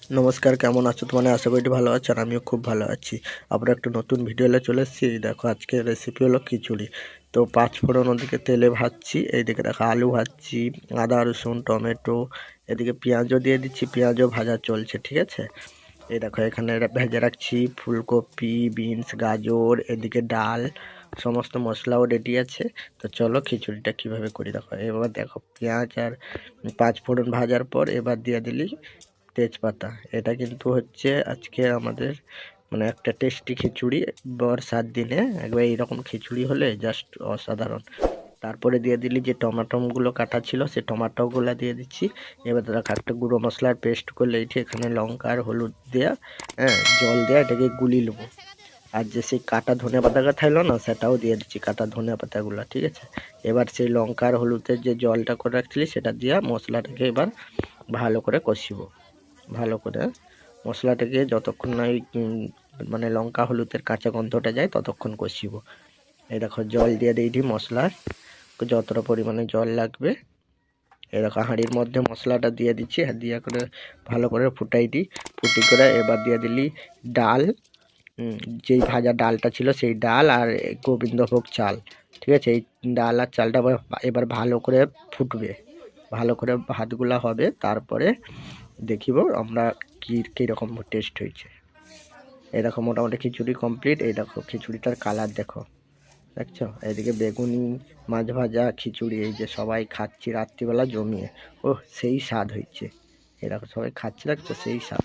নমস্কার, কেমন আছো? তোমার আশা করি ভালো আছো, আর আমিও খুব ভালো আছি। আবার একটা নতুন ভিডিও নিয়ে চলে এসেছি। দেখো, আজকের রেসিপি হলো খিচুড়ি। তো পাঁচ ফোড়ন ওদিকে তেলে ভাজছি, এইদিকে দেখো আলু ভাজছি, আদা রসুন টমেটো, এদিকে পেঁয়াজও দিয়ে দিচ্ছি, পেঁয়াজও ভাজা চলছে, ঠিক আছে। এই দেখো এখানে ভেজে রাখছি ফুলকপি, বিনস, গাজর, এদিকে ডাল, সমস্ত মশলাও রেডি আছে। তো চলো খিচুড়িটা কিভাবে করি দেখো। এবার দেখো পেঁয়াজ আর পাঁচ ফোড়ন ভাজার পর এবার দিয়ে দিলি তেজপাতা। এটা কিন্তু হচ্ছে আজকে আমাদের মানে একটা টেস্টি খিচুড়ি। বর্ষার দিনে একবার এইরকম খিচুড়ি হলে জাস্ট অসাধারণ। তারপরে দিয়ে দিলি যে টমাটোগুলো কাটা ছিল, সে টমাটোগুলো দিয়ে দিচ্ছি। এবার দেখো একটা গুঁড়ো মশলার পেস্ট করলে এটি এখানে লঙ্কা আর হলুদ দেওয়া, হ্যাঁ, জল দেওয়া, এটাকে গুলি নেবো। আর যে সেই কাটা ধনে পাতাটা থাকলো না, সেটাও দিয়ে দিচ্ছি, কাটা ধনে পাতাগুলো, ঠিক আছে। এবার সেই লঙ্কা আর হলুদের যে জলটা করে রাখছিলি সেটা দিয়ে মশলাটাকে এবার ভালো করে কষিব। ভালো করে মশলাটাকে যতক্ষণ না মানে লঙ্কা হলুদের কাঁচা গন্ধটা যায় ততক্ষণ কষিব। এই দেখো জল দিয়ে দিয়েছি মশলার, যতটা পরিমাণে জল লাগবে। এই দেখো হাঁড়ির মধ্যে মশলাটা দিয়ে দিচ্ছি, আর দিয়ে করে ভালো করে ফুটাই দিই। ফুটি করে এবার দিয়ে দিলি ডাল, যেই ভাজা ডালটা ছিল সেই ডাল আর গোবিন্দভোগ চাল, ঠিক আছে। এই ডাল আর চালটা এবার ভালো করে ফুটবে, ভালো করে ভাতগুলা হবে, তারপরে দেখিব আমরা কীরকম টেস্ট হয়েছে। এই দেখো মোটামুটি খিচুড়ি কমপ্লিট। এই দেখো খিচুড়িটার কালার দেখো, দেখছো। এইদিকে বেগুনি, মাছ ভাজা, খিচুড়ি, এই যে সবাই খাচ্ছি রাত্রিবেলা জমিয়ে। ও সেই স্বাদ হয়েছে। এই দেখো সবাই খাচ্ছে, দেখছো, সেই স্বাদ।